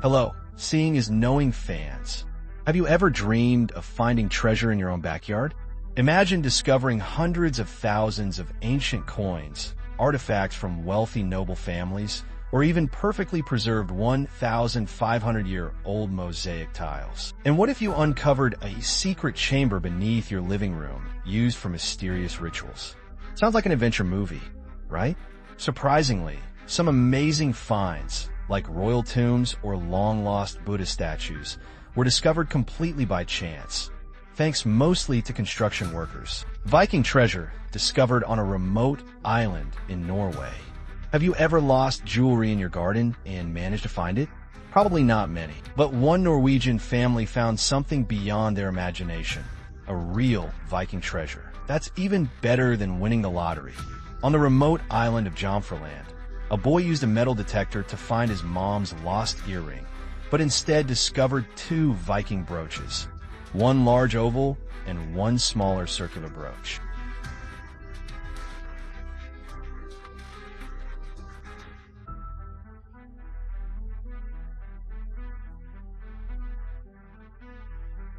Hello, seeing is knowing fans. Have you ever dreamed of finding treasure in your own backyard? Imagine discovering hundreds of thousands of ancient coins, artifacts from wealthy noble families, or even perfectly preserved 1,500-year-old mosaic tiles. And what if you uncovered a secret chamber beneath your living room used for mysterious rituals? Sounds like an adventure movie, right? Surprisingly, some amazing finds, like royal tombs or long-lost Buddha statues, were discovered completely by chance, thanks mostly to construction workers. Viking treasure discovered on a remote island in Norway. Have you ever lost jewelry in your garden and managed to find it? Probably not many, but one Norwegian family found something beyond their imagination, a real Viking treasure. That's even better than winning the lottery. On the remote island of Jomfruland, a boy used a metal detector to find his mom's lost earring, but instead discovered two Viking brooches, one large oval and one smaller circular brooch.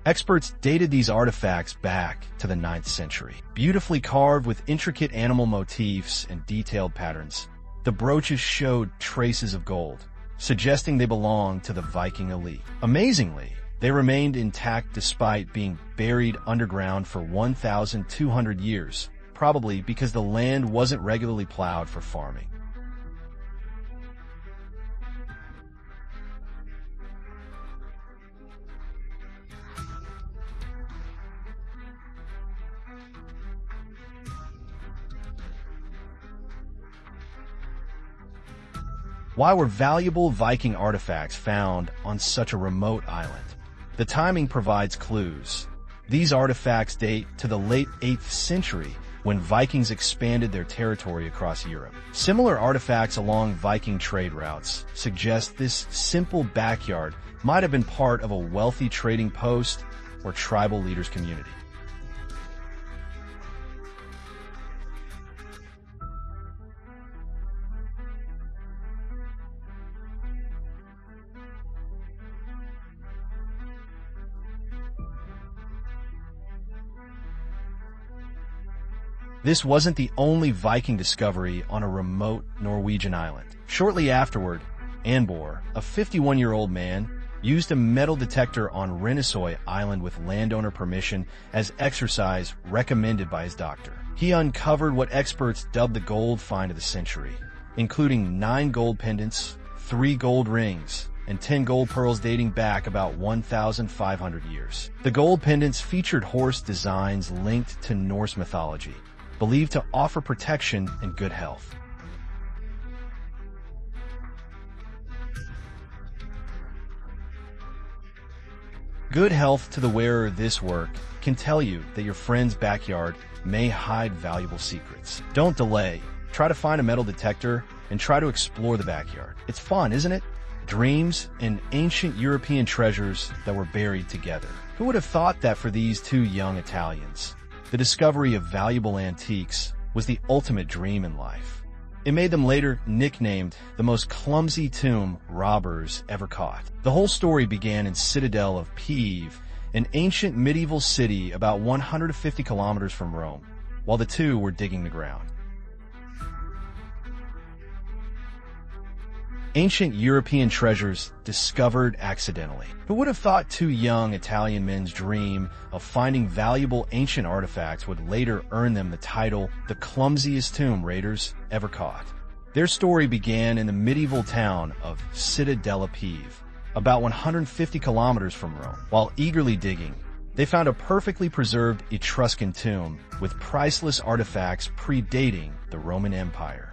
Experts dated these artifacts back to the 9th century. Beautifully carved with intricate animal motifs and detailed patterns, the brooches showed traces of gold, suggesting they belonged to the Viking elite. Amazingly, they remained intact despite being buried underground for 1,200 years, probably because the land wasn't regularly plowed for farming. Why were valuable Viking artifacts found on such a remote island? The timing provides clues. These artifacts date to the late 8th century, when Vikings expanded their territory across Europe. Similar artifacts along Viking trade routes suggest this simple backyard might have been part of a wealthy trading post or tribal leaders' community. This wasn't the only Viking discovery on a remote Norwegian island. Shortly afterward, Anbor, a 51-year-old man, used a metal detector on Rennesøy Island with landowner permission as exercise recommended by his doctor. He uncovered what experts dubbed the gold find of the century, including 9 gold pendants, 3 gold rings, and 10 gold pearls dating back about 1,500 years. The gold pendants featured horse designs linked to Norse mythology, believed to offer protection and good health. Good health to the wearer of this work can tell you that your friend's backyard may hide valuable secrets. Don't delay. Try to find a metal detector and try to explore the backyard. It's fun, isn't it? Dreams and ancient European treasures that were buried together. Who would have thought that for these two young Italians, the discovery of valuable antiques was the ultimate dream in life? It made them later nicknamed the most clumsy tomb robbers ever caught. The whole story began in Citadel of Pieve, an ancient medieval city about 150 kilometers from Rome, while the two were digging the ground. Ancient European treasures discovered accidentally. Who would have thought two young Italian men's dream of finding valuable ancient artifacts would later earn them the title the clumsiest tomb raiders ever caught? Their story began in the medieval town of Cittadella Pieve, about 150 kilometers from Rome. While eagerly digging, they found a perfectly preserved Etruscan tomb with priceless artifacts predating the Roman Empire.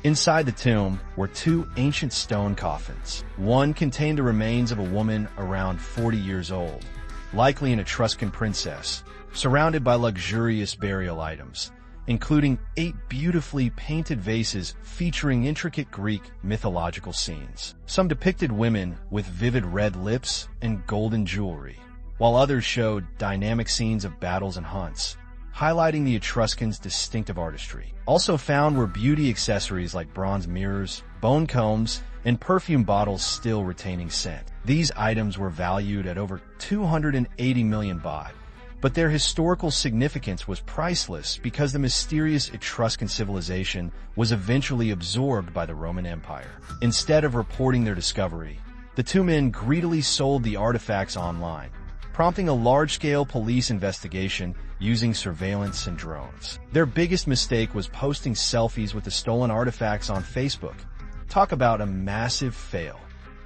Inside the tomb were 2 ancient stone coffins. One contained the remains of a woman around 40 years old, likely an Etruscan princess, surrounded by luxurious burial items, including 8 beautifully painted vases featuring intricate Greek mythological scenes. Some depicted women with vivid red lips and golden jewelry, while others showed dynamic scenes of battles and hunts, highlighting the Etruscans' distinctive artistry. Also found were beauty accessories like bronze mirrors, bone combs, and perfume bottles still retaining scent. These items were valued at over 280 million baht, but their historical significance was priceless because the mysterious Etruscan civilization was eventually absorbed by the Roman Empire. Instead of reporting their discovery, the two men greedily sold the artifacts online, prompting a large-scale police investigation using surveillance and drones. Their biggest mistake was posting selfies with the stolen artifacts on Facebook. Talk about a massive fail.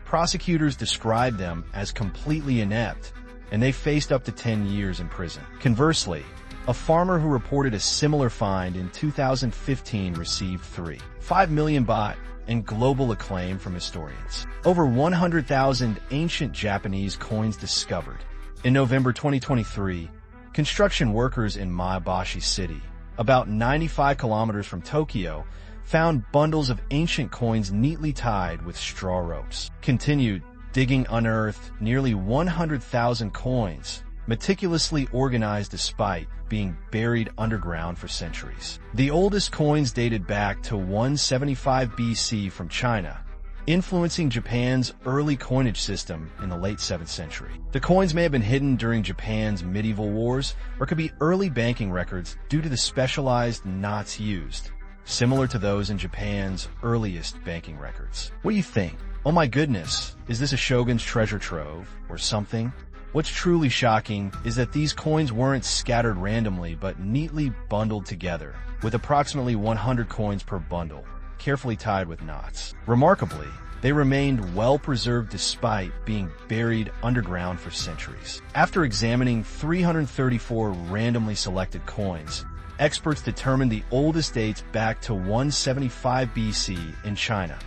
Prosecutors described them as completely inept, and they faced up to 10 years in prison. Conversely, a farmer who reported a similar find in 2015 received 3.5 million baht and global acclaim from historians. Over 100,000 ancient Japanese coins discovered. In November 2023, construction workers in Maebashi City, about 95 kilometers from Tokyo, found bundles of ancient coins neatly tied with straw ropes. Continued digging unearthed nearly 100,000 coins, meticulously organized despite being buried underground for centuries. The oldest coins dated back to 175 BC from China, influencing Japan's early coinage system in the late 7th century. The coins may have been hidden during Japan's medieval wars or could be early banking records due to the specialized knots used, similar to those in Japan's earliest banking records. What do you think? Oh my goodness, is this a shogun's treasure trove or something? What's truly shocking is that these coins weren't scattered randomly but neatly bundled together, with approximately 100 coins per bundle, carefully tied with knots. Remarkably, they remained well-preserved despite being buried underground for centuries. After examining 334 randomly selected coins, experts determined the oldest dates back to 175 BC in China,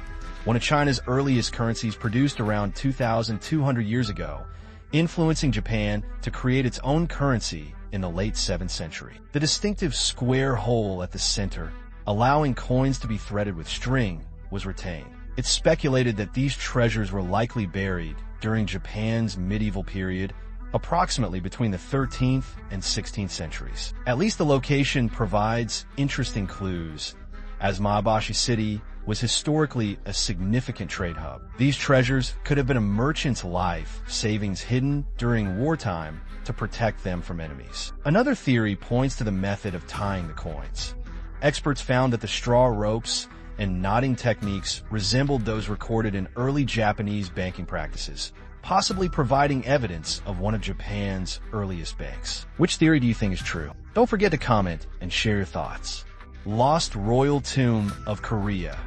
one of China's earliest currencies produced around 2,200 years ago, influencing Japan to create its own currency in the late 7th century. The distinctive square hole at the center, allowing coins to be threaded with string, was retained. It's speculated that these treasures were likely buried during Japan's medieval period, approximately between the 13th and 16th centuries. At least the location provides interesting clues, as Maebashi City was historically a significant trade hub. These treasures could have been a merchant's life savings hidden during wartime to protect them from enemies. Another theory points to the method of tying the coins. Experts found that the straw ropes and knotting techniques resembled those recorded in early Japanese banking practices, possibly providing evidence of one of Japan's earliest banks. Which theory do you think is true? Don't forget to comment and share your thoughts. Lost Royal Tomb of Korea.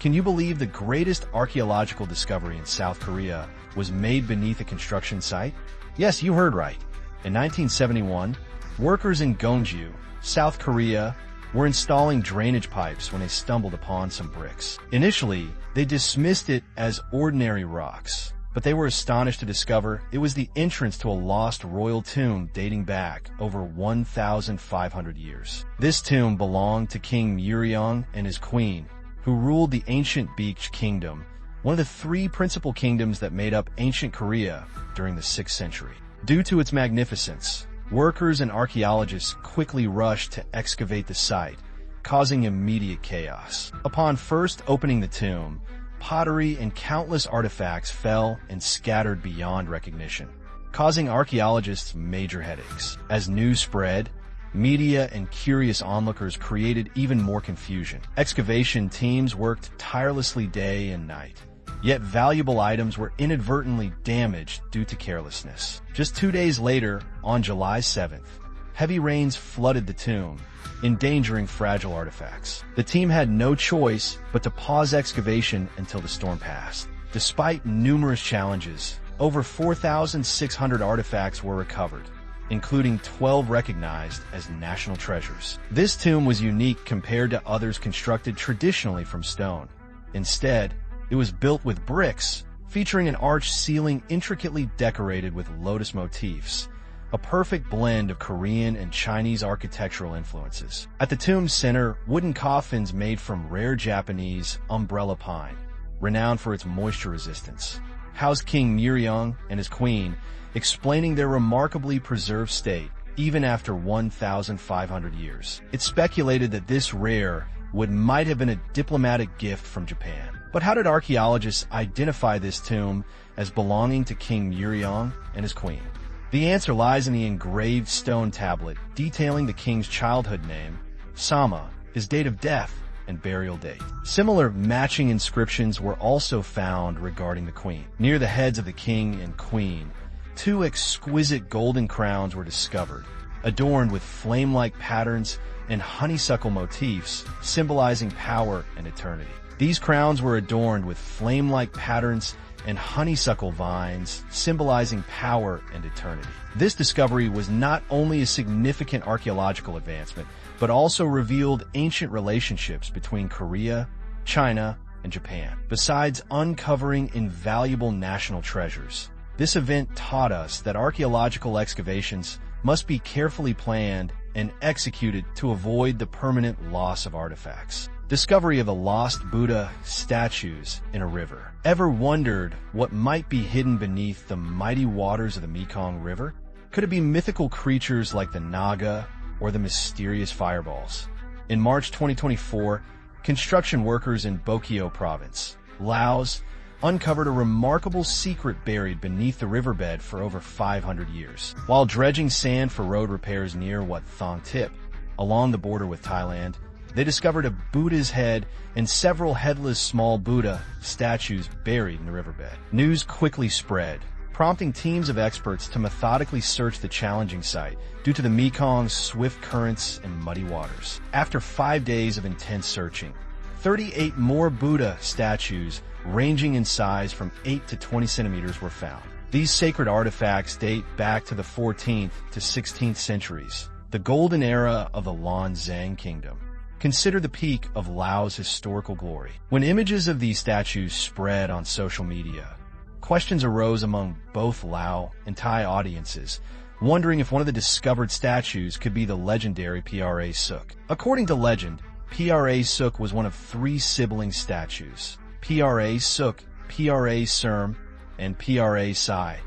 Can you believe the greatest archaeological discovery in South Korea was made beneath a construction site? Yes, you heard right. In 1971, workers in Gyeongju, South Korea, were installing drainage pipes when they stumbled upon some bricks. Initially, they dismissed it as ordinary rocks, but they were astonished to discover it was the entrance to a lost royal tomb dating back over 1,500 years. This tomb belonged to King Myeryong and his queen, who ruled the ancient Baekje Kingdom, one of the three principal kingdoms that made up ancient Korea during the 6th century. Due to its magnificence, workers and archaeologists quickly rushed to excavate the site, causing immediate chaos. Upon first opening the tomb, pottery and countless artifacts fell and scattered beyond recognition, causing archaeologists major headaches. As news spread, media and curious onlookers created even more confusion. Excavation teams worked tirelessly day and night, yet valuable items were inadvertently damaged due to carelessness. Just 2 days later, on July 7th, heavy rains flooded the tomb, endangering fragile artifacts. The team had no choice but to pause excavation until the storm passed. Despite numerous challenges, over 4,600 artifacts were recovered, including 12 recognized as national treasures. This tomb was unique compared to others constructed traditionally from stone. Instead, it was built with bricks, featuring an arched ceiling intricately decorated with lotus motifs, a perfect blend of Korean and Chinese architectural influences. At the tomb's center, wooden coffins made from rare Japanese umbrella pine, renowned for its moisture resistance, housed King Myeryong and his queen, explaining their remarkably preserved state even after 1,500 years. It's speculated that this rare wood might have been a diplomatic gift from Japan. But how did archaeologists identify this tomb as belonging to King Myeryong and his queen? The answer lies in the engraved stone tablet detailing the king's childhood name, Sama, his date of death, and burial date. Similar matching inscriptions were also found regarding the queen. Near the heads of the king and queen, two exquisite golden crowns were discovered, adorned with flame-like patterns and honeysuckle motifs, symbolizing power and eternity. These crowns were adorned with flame-like patterns and honeysuckle vines, symbolizing power and eternity. This discovery was not only a significant archaeological advancement, but also revealed ancient relationships between Korea, China, and Japan. Besides uncovering invaluable national treasures, this event taught us that archaeological excavations must be carefully planned and executed to avoid the permanent loss of artifacts. Discovery of the lost Buddha statues in a river. Ever wondered what might be hidden beneath the mighty waters of the Mekong River? Could it be mythical creatures like the Naga or the mysterious fireballs? In March 2024, construction workers in Bokeo Province, Laos, uncovered a remarkable secret buried beneath the riverbed for over 500 years. While dredging sand for road repairs near Wat Thong Tip, along the border with Thailand, they discovered a Buddha's head and several headless small Buddha statues buried in the riverbed. News quickly spread, prompting teams of experts to methodically search the challenging site due to the Mekong's swift currents and muddy waters. After 5 days of intense searching, 38 more Buddha statues ranging in size from 8 to 20 centimeters were found. These sacred artifacts date back to the 14th to 16th centuries, the golden era of the Lan Xang Kingdom. Consider the peak of Laos' historical glory. When images of these statues spread on social media, questions arose among both Lao and Thai audiences, wondering if one of the discovered statues could be the legendary Pra Suk. According to legend, Pra Suk was one of 3 sibling statues: Pra Suk, Pra Serm, and Pra Sai,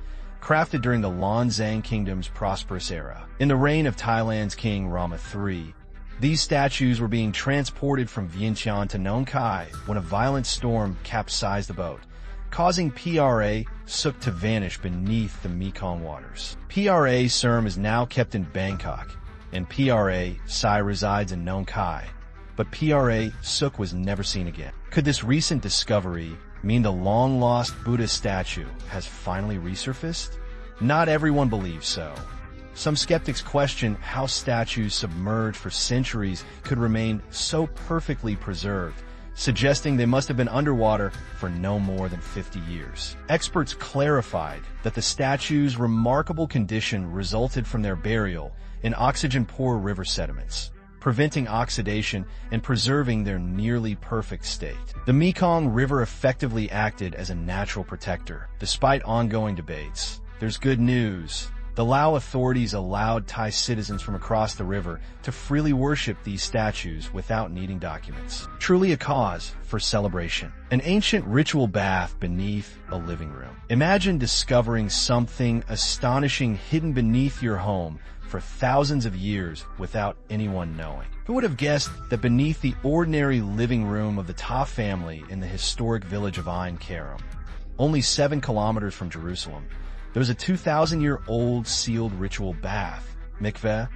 crafted during the Lan Xang Kingdom's prosperous era. In the reign of Thailand's King Rama III, these statues were being transported from Vientiane to Nong Khai when a violent storm capsized the boat, causing Pra Suk to vanish beneath the Mekong waters. Pra Serm is now kept in Bangkok, and Pra Sai resides in Nong Khai, but Pra Suk was never seen again. Could this recent discovery mean the long-lost Buddha statue has finally resurfaced? Not everyone believes so. Some skeptics question how statues submerged for centuries could remain so perfectly preserved, suggesting they must have been underwater for no more than 50 years. Experts clarified that the statues' remarkable condition resulted from their burial in oxygen-poor river sediments, preventing oxidation and preserving their nearly perfect state. The Mekong River effectively acted as a natural protector. Despite ongoing debates, there's good news. The Lao authorities allowed Thai citizens from across the river to freely worship these statues without needing documents. Truly a cause for celebration. An ancient ritual bath beneath a living room. Imagine discovering something astonishing hidden beneath your home for thousands of years without anyone knowing. Who would have guessed that beneath the ordinary living room of the Ta family in the historic village of Ein Karam, only 7 kilometers from Jerusalem, there was a 2,000-year-old sealed ritual bath, mikveh?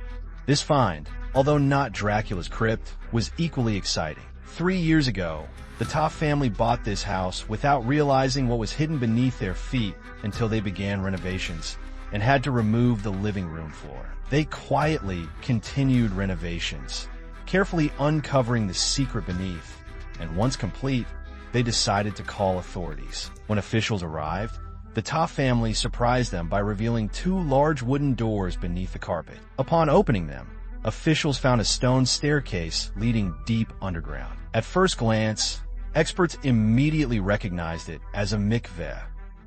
This find, although not Dracula's crypt, was equally exciting. 3 years ago, the Ta family bought this house without realizing what was hidden beneath their feet until they began renovations and had to remove the living room floor. They quietly continued renovations, carefully uncovering the secret beneath, and once complete, they decided to call authorities. When officials arrived, the Ta family surprised them by revealing 2 large wooden doors beneath the carpet. Upon opening them, officials found a stone staircase leading deep underground. At first glance, experts immediately recognized it as a mikveh,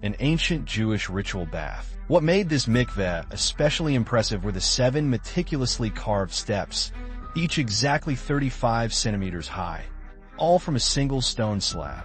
an ancient Jewish ritual bath. What made this mikveh especially impressive were the 7 meticulously carved steps, each exactly 35 centimeters high, all from a single stone slab.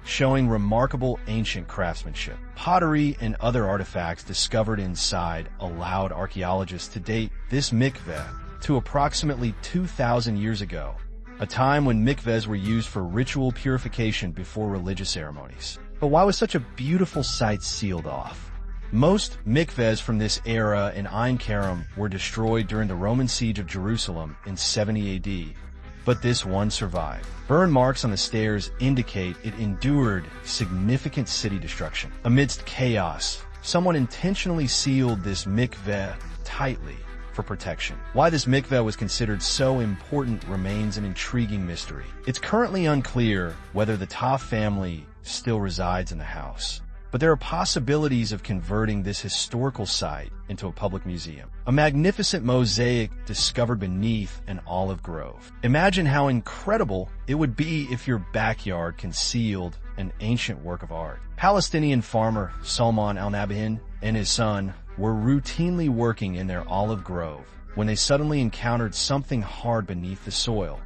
showing remarkable ancient craftsmanship. Pottery and other artifacts discovered inside allowed archaeologists to date this mikveh to approximately 2,000 years ago, a time when mikvehs were used for ritual purification before religious ceremonies. But why was such a beautiful site sealed off? Most mikvehs from this era in Ein Kerem were destroyed during the Roman siege of Jerusalem in 70 AD, but this one survived. Burn marks on the stairs indicate it endured significant city destruction. Amidst chaos, someone intentionally sealed this mikveh tightly for protection. Why this mikveh was considered so important remains an intriguing mystery. It's currently unclear whether the Toph family still resides in the house, but there are possibilities of converting this historical site into a public museum. A magnificent mosaic discovered beneath an olive grove. Imagine how incredible it would be if your backyard concealed an ancient work of art. Palestinian farmer Salman al-Nabihani and his son were routinely working in their olive grove when they suddenly encountered something hard beneath the soil,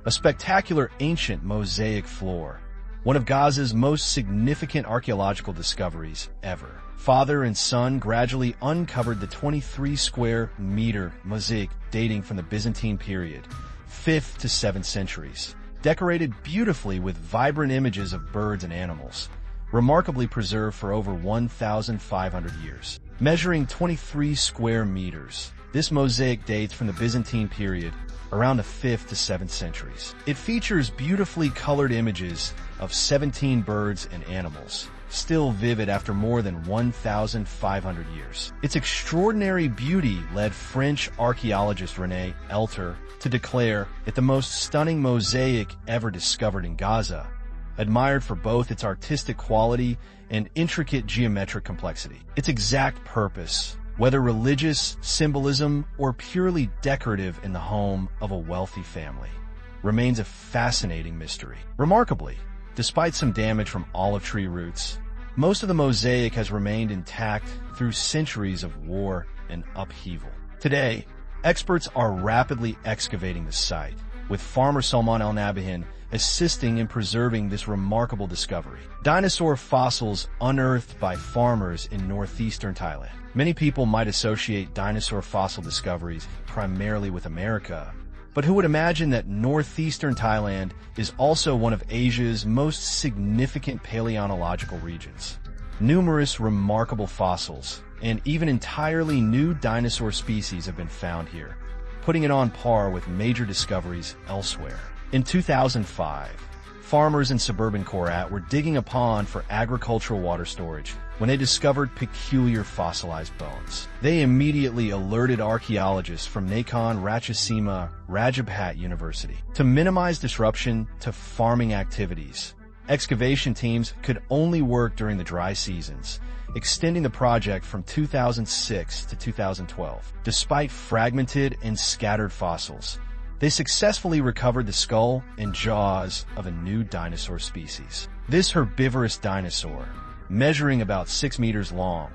a spectacular ancient mosaic floor, one of Gaza's most significant archaeological discoveries ever. Father and son gradually uncovered the 23-square-meter mosaic dating from the Byzantine period, 5th to 7th centuries, decorated beautifully with vibrant images of birds and animals, remarkably preserved for over 1,500 years. Measuring 23 square meters, this mosaic dates from the Byzantine period, around the 5th to 7th centuries. It features beautifully colored images of 17 birds and animals, still vivid after more than 1,500 years. Its extraordinary beauty led French archaeologist René Elter to declare it the most stunning mosaic ever discovered in Gaza, admired for both its artistic quality and intricate geometric complexity. Its exact purpose, whether religious symbolism or purely decorative in the home of a wealthy family, remains a fascinating mystery. Remarkably, despite some damage from olive tree roots, most of the mosaic has remained intact through centuries of war and upheaval. Today, experts are rapidly excavating the site, with farmer Salman al-Nabihani assisting in preserving this remarkable discovery. Dinosaur fossils unearthed by farmers in northeastern Thailand. Many people might associate dinosaur fossil discoveries primarily with America, but who would imagine that northeastern Thailand is also one of Asia's most significant paleontological regions? Numerous remarkable fossils and even entirely new dinosaur species have been found here, putting it on par with major discoveries elsewhere. In 2005, farmers in suburban Korat were digging a pond for agricultural water storage when they discovered peculiar fossilized bones. They immediately alerted archaeologists from Nakhon Ratchasima Rajabhat University. To minimize disruption to farming activities, excavation teams could only work during the dry seasons, extending the project from 2006 to 2012. Despite fragmented and scattered fossils, they successfully recovered the skull and jaws of a new dinosaur species. This herbivorous dinosaur, measuring about 6 meters long,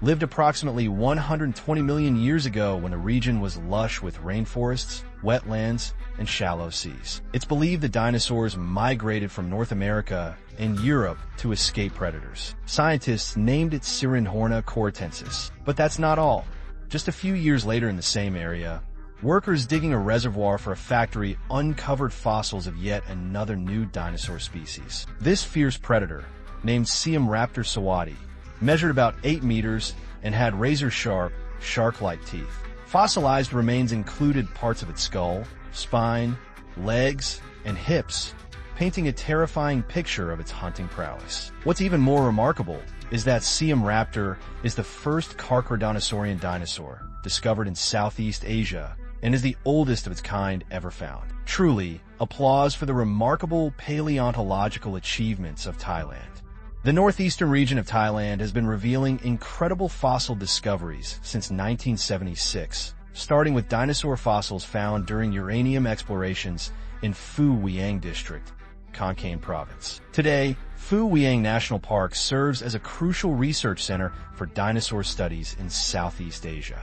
lived approximately 120 million years ago when the region was lush with rainforests, wetlands, and shallow seas. It's believed the dinosaurs migrated from North America and Europe to escape predators. Scientists named it Sirenhorna coratensis. But that's not all. Just a few years later in the same area, workers digging a reservoir for a factory uncovered fossils of yet another new dinosaur species. This fierce predator, named Siamraptor sawati, measured about 8 meters and had razor-sharp, shark-like teeth. Fossilized remains included parts of its skull, spine, legs, and hips, painting a terrifying picture of its hunting prowess. What's even more remarkable is that Siamraptor is the first Carcharodontosaurian dinosaur discovered in Southeast Asia and is the oldest of its kind ever found. Truly, applause for the remarkable paleontological achievements of Thailand. The northeastern region of Thailand has been revealing incredible fossil discoveries since 1976, starting with dinosaur fossils found during uranium explorations in Phu Vieng District, Kon Kaen Province. Today, Phu Vieng National Park serves as a crucial research center for dinosaur studies in Southeast Asia.